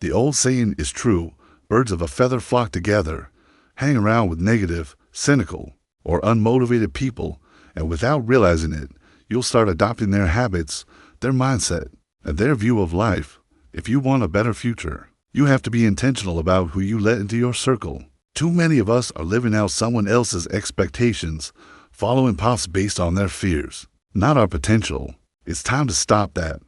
The old saying is true, birds of a feather flock together. Hang around with negative, cynical, or unmotivated people, and without realizing it, you'll start adopting their habits, their mindset, and their view of life. If you want a better future, you have to be intentional about who you let into your circle. Too many of us are living out someone else's expectations, following paths based on their fears, not our potential. It's time to stop that.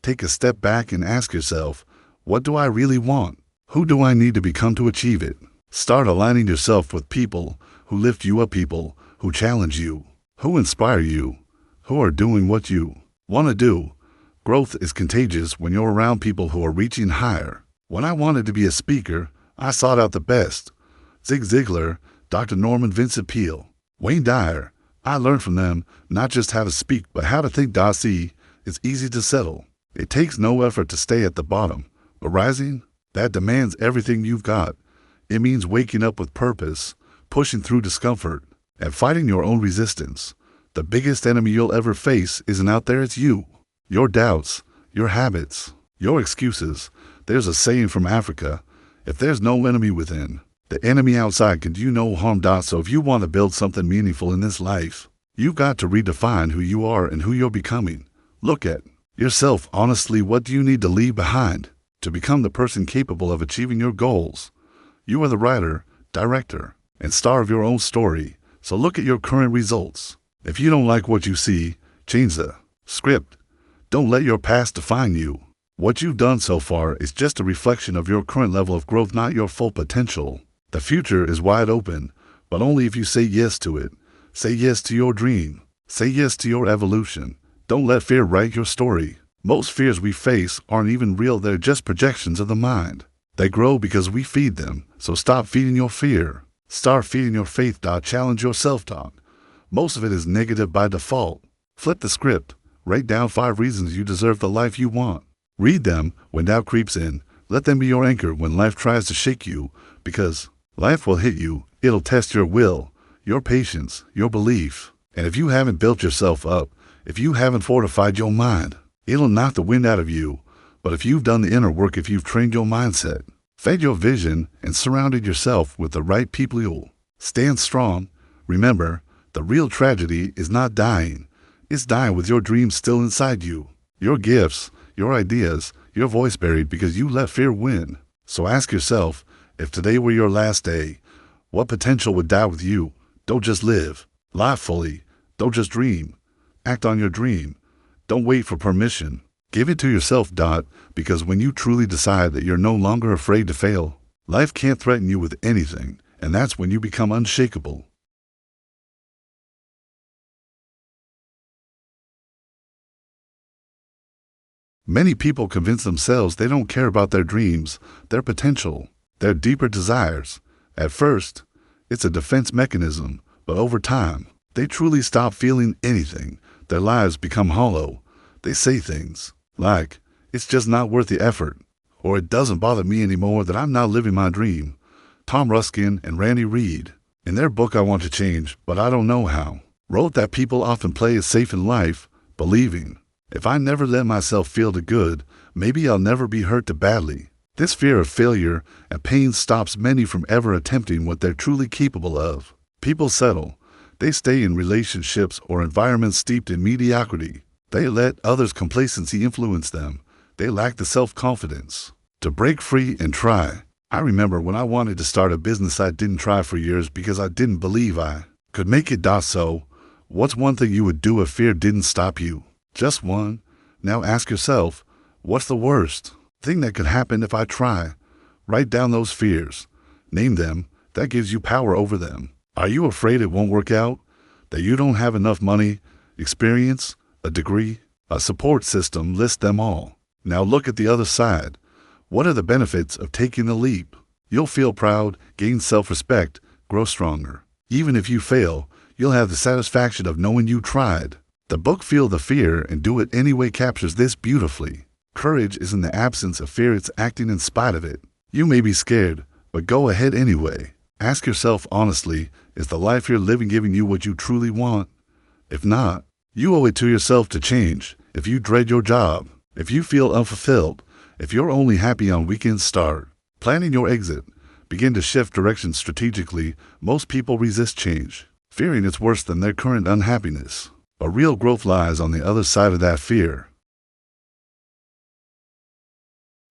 Take a step back and ask yourself, what do I really want? Who do I need to become to achieve it? Start aligning yourself with people who lift you up, people who challenge you, who inspire you, who are doing what you want to do. Growth is contagious when you're around people who are reaching higher. When I wanted to be a speaker, I sought out the best. Zig Ziglar, Dr. Norman Vincent Peale, Wayne Dyer. I learned from them not just how to speak, but how to think. See, it's easy to settle. It takes no effort to stay at the bottom. But rising, that demands everything you've got. It means waking up with purpose, pushing through discomfort, and fighting your own resistance. The biggest enemy you'll ever face isn't out there, it's you. Your doubts, your habits, your excuses. There's a saying from Africa, if there's no enemy within, the enemy outside can do no harm. So if you want to build something meaningful in this life, you've got to redefine who you are and who you're becoming. Look at yourself honestly. What do you need to leave behind to become the person capable of achieving your goals? You are the writer, director, and star of your own story, so look at your current results. If you don't like what you see, change the script. Don't let your past define you. What you've done so far is just a reflection of your current level of growth, not your full potential. The future is wide open, but only if you say yes to it. Say yes to your dream. Say yes to your evolution. Don't let fear write your story. Most fears we face aren't even real, they're just projections of the mind. They grow because we feed them, so stop feeding your fear. Start feeding your faith. Challenge your self-talk. Most of it is negative by default. Flip the script. Write down 5 reasons you deserve the life you want. Read them when doubt creeps in. Let them be your anchor when life tries to shake you, because life will hit you. It'll test your will, your patience, your belief. And if you haven't built yourself up, if you haven't fortified your mind, it'll knock the wind out of you. But if you've done the inner work, if you've trained your mindset, fed your vision, and surrounded yourself with the right people, you'll stand strong. Remember, the real tragedy is not dying. It's dying with your dreams still inside you. Your gifts, your ideas, your voice buried because you let fear win. So ask yourself, if today were your last day, what potential would die with you? Don't just live. Live fully. Don't just dream. Act on your dream. Don't wait for permission. Give it to yourself. Because when you truly decide that you're no longer afraid to fail, life can't threaten you with anything, and that's when you become unshakable. Many people convince themselves they don't care about their dreams, their potential, their deeper desires. At first, it's a defense mechanism, but over time, they truly stop feeling anything. Their lives become hollow. They say things like, it's just not worth the effort, or it doesn't bother me anymore that I'm not living my dream. Tom Ruskin and Randy Reed, in their book I Want to Change, But I Don't Know How, wrote that people often play it safe in life, believing, if I never let myself feel the good, maybe I'll never be hurt too badly. This fear of failure and pain stops many from ever attempting what they're truly capable of. People settle. They stay in relationships or environments steeped in mediocrity. They let others' complacency influence them. They lack the self-confidence to break free and try. I remember when I wanted to start a business, I didn't try for years because I didn't believe I could make it. So, what's one thing you would do if fear didn't stop you? Just one. Now ask yourself, what's the worst thing that could happen if I try? Write down those fears. Name them. That gives you power over them. Are you afraid it won't work out? That you don't have enough money, experience, a degree, a support system? List them all. Now look at the other side. What are the benefits of taking the leap? You'll feel proud, gain self-respect, grow stronger. Even if you fail, you'll have the satisfaction of knowing you tried. The book Feel the Fear and Do It Anyway captures this beautifully. Courage isn't the absence of fear, it's acting in spite of it. You may be scared, but go ahead anyway. Ask yourself honestly, is the life you're living giving you what you truly want? If not, you owe it to yourself to change. If you dread your job, if you feel unfulfilled, If you're only happy on weekends, start planning your exit. Begin to shift direction strategically. Most people resist change, fearing it's worse than their current unhappiness. But real growth lies on the other side of that fear.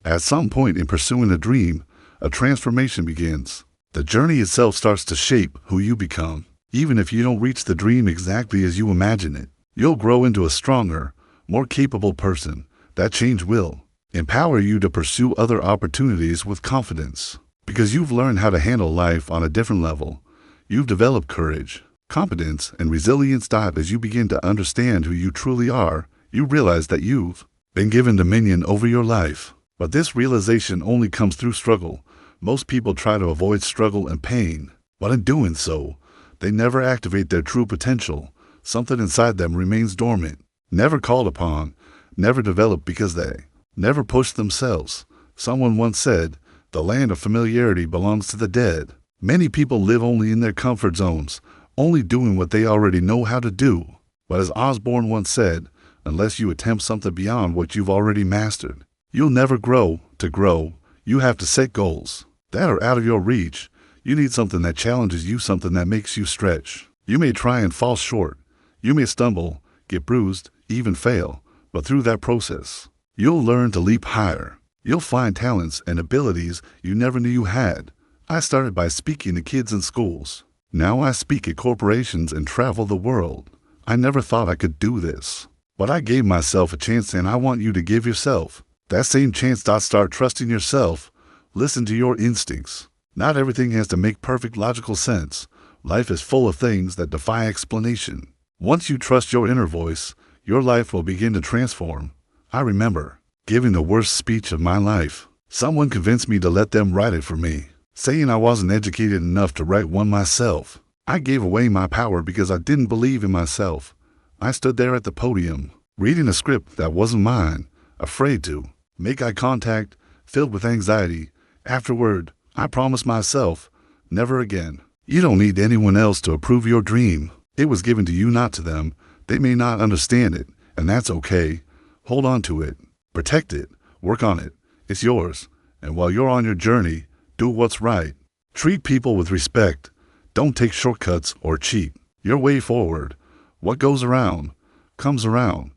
At some point in pursuing a dream, a transformation begins. The journey itself starts to shape who you become. Even if you don't reach the dream exactly as you imagine it, you'll grow into a stronger, more capable person. That change will empower you to pursue other opportunities with confidence. Because you've learned how to handle life on a different level. You've developed courage, competence, and resilience. As you begin to understand who you truly are, you realize that you've been given dominion over your life. But this realization only comes through struggle. Most people try to avoid struggle and pain, but in doing so, they never activate their true potential. Something inside them remains dormant, never called upon, never developed because they never pushed themselves. Someone once said, "The land of familiarity belongs to the dead." Many people live only in their comfort zones, only doing what they already know how to do. But as Osborne once said, unless you attempt something beyond what you've already mastered, you'll never grow. To grow, you have to set goals that are out of your reach. You need something that challenges you, something that makes you stretch. You may try and fall short. You may stumble, get bruised, even fail. But through that process, you'll learn to leap higher. You'll find talents and abilities you never knew you had. I started by speaking to kids in schools. Now I speak at corporations and travel the world. I never thought I could do this, but I gave myself a chance, and I want you to give yourself that same chance. Start trusting yourself. Listen to your instincts. Not everything has to make perfect logical sense. Life is full of things that defy explanation. Once you trust your inner voice, your life will begin to transform. I remember giving the worst speech of my life. Someone convinced me to let them write it for me, saying I wasn't educated enough to write one myself. I gave away my power because I didn't believe in myself. I stood there at the podium, reading a script that wasn't mine, afraid to make eye contact, filled with anxiety. Afterward, I promised myself, never again. You don't need anyone else to approve your dream. It was given to you, not to them. They may not understand it, and that's okay. Hold on to it. Protect it. Work on it. It's yours. And while you're on your journey, do what's right. Treat people with respect. Don't take shortcuts or cheat. Your way forward. What goes around comes around.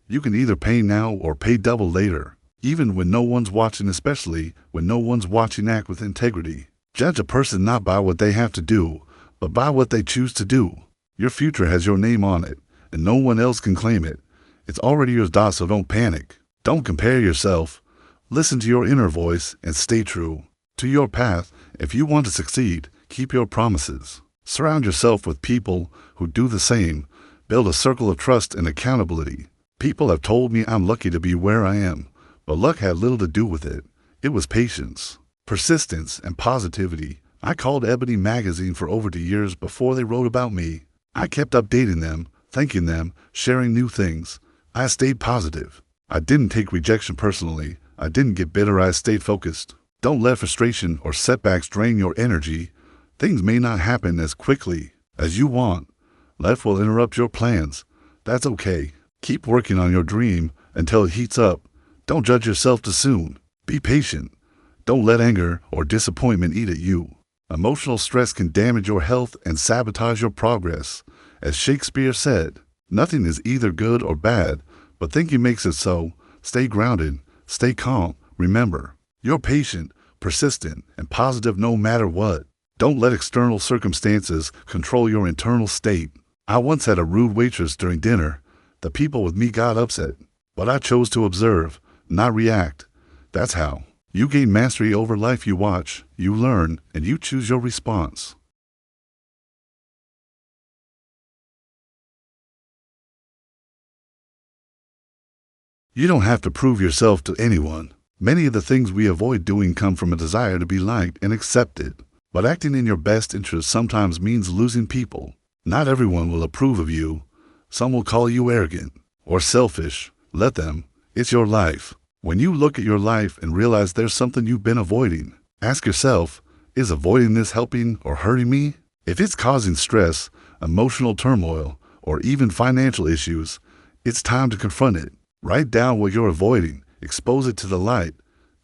You can either pay now or pay double later. Even when no one's watching, especially when no one's watching, act with integrity. Judge a person not by what they have to do, but by what they choose to do. Your future has your name on it, and no one else can claim it. It's already yours, so don't panic. Don't compare yourself. Listen to your inner voice and stay true to your path. If you want to succeed, keep your promises. Surround yourself with people who do the same. Build a circle of trust and accountability. People have told me I'm lucky to be where I am, but luck had little to do with it. It was patience, persistence, and positivity. I called Ebony magazine for over 2 years before they wrote about me. I kept updating them, thanking them, sharing new things. I stayed positive. I didn't take rejection personally. I didn't get bitter. I stayed focused. Don't let frustration or setbacks drain your energy. Things may not happen as quickly as you want. Life will interrupt your plans. That's okay. Keep working on your dream until it heats up. Don't judge yourself too soon. Be patient. Don't let anger or disappointment eat at you. Emotional stress can damage your health and sabotage your progress. As Shakespeare said, nothing is either good or bad, but thinking makes it so. Stay grounded. Stay calm. Remember, you're patient, persistent, and positive no matter what. Don't let external circumstances control your internal state. I once had a rude waitress during dinner. The people with me got upset, but I chose to observe, not react. That's how you gain mastery over life. You watch, you learn, and you choose your response. You don't have to prove yourself to anyone. Many of the things we avoid doing come from a desire to be liked and accepted. But acting in your best interest sometimes means losing people. Not everyone will approve of you. Some will call you arrogant or selfish. Let them. It's your life. When you look at your life and realize there's something you've been avoiding, ask yourself, is avoiding this helping or hurting me? If it's causing stress, emotional turmoil, or even financial issues, it's time to confront it. Write down what you're avoiding, expose it to the light,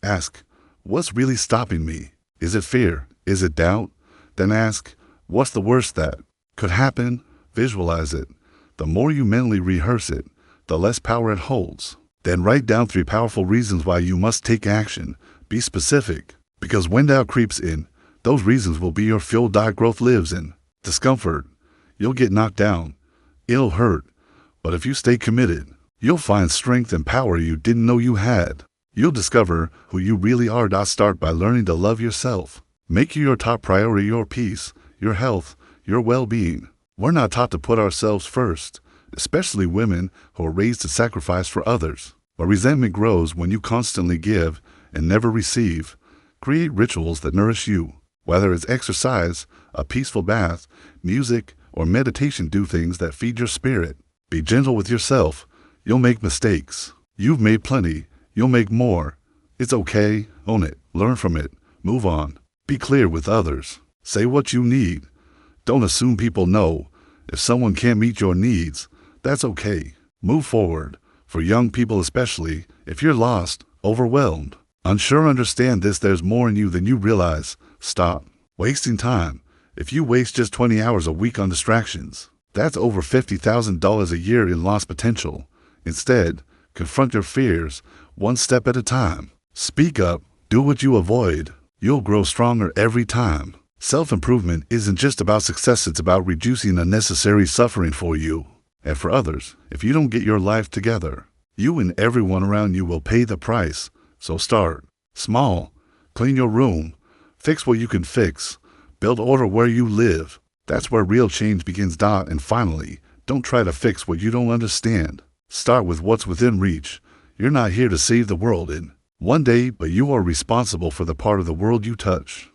Ask, what's really stopping me? Is it fear? Is it doubt? Then ask, what's the worst that could happen? Visualize it. The more you mentally rehearse it, the less power it holds. Then write down 3 powerful reasons why you must take action. Be specific, because when doubt creeps in, those reasons will be your fuel. Growth lives in discomfort. You'll get knocked down. It'll hurt. But if you stay committed, you'll find strength and power you didn't know you had. You'll discover who you really are. Start by learning to love yourself. Make your top priority your peace, your health, your well-being. We're not taught to put ourselves first, especially women who are raised to sacrifice for others. But resentment grows when you constantly give and never receive. Create rituals that nourish you. Whether it's exercise, a peaceful bath, music, or meditation, do things that feed your spirit. Be gentle with yourself. You'll make mistakes. You've made plenty. You'll make more. It's okay. Own it. Learn from it. Move on. Be clear with others. Say what you need. Don't assume people know. If someone can't meet your needs, that's okay. Move forward. For young people especially, if you're lost, overwhelmed, unsure, understand this: there's more in you than you realize. Stop wasting time. If you waste just 20 hours a week on distractions, that's over $50,000 a year in lost potential. Instead, confront your fears one step at a time. Speak up. Do what you avoid. You'll grow stronger every time. Self-improvement isn't just about success, it's about reducing unnecessary suffering for you and for others. If you don't get your life together, you and everyone around you will pay the price. So start small. Clean your room. Fix what you can fix. Build order where you live. That's where real change begins. And finally, don't try to fix what you don't understand. Start with what's within reach. You're not here to save the world in one day, but you are responsible for the part of the world you touch.